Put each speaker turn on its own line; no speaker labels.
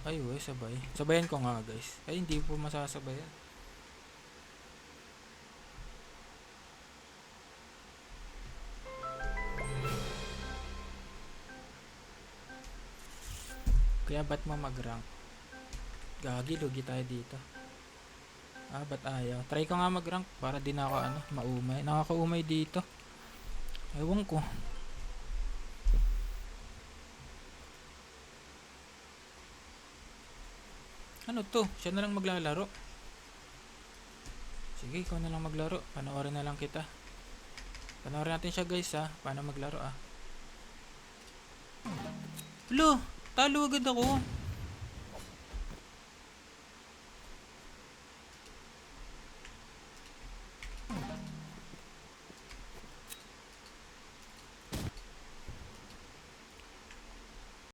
Ay, sabay. Sabayan ko nga guys. Ay, hindi po masasabayan. Kaya ba't mo mag-rank? Gagi, lugi tayo dito. Ba't ayaw? Try ko nga mag-rank para di na ako maumay. Nakakaumay dito. Ewan ko. Ano to? Siya na lang maglalaro. Sige, ikaw na lang maglaro. Panoorin na lang kita. Panoorin natin siya guys paano maglaro Lo, talo agad ako.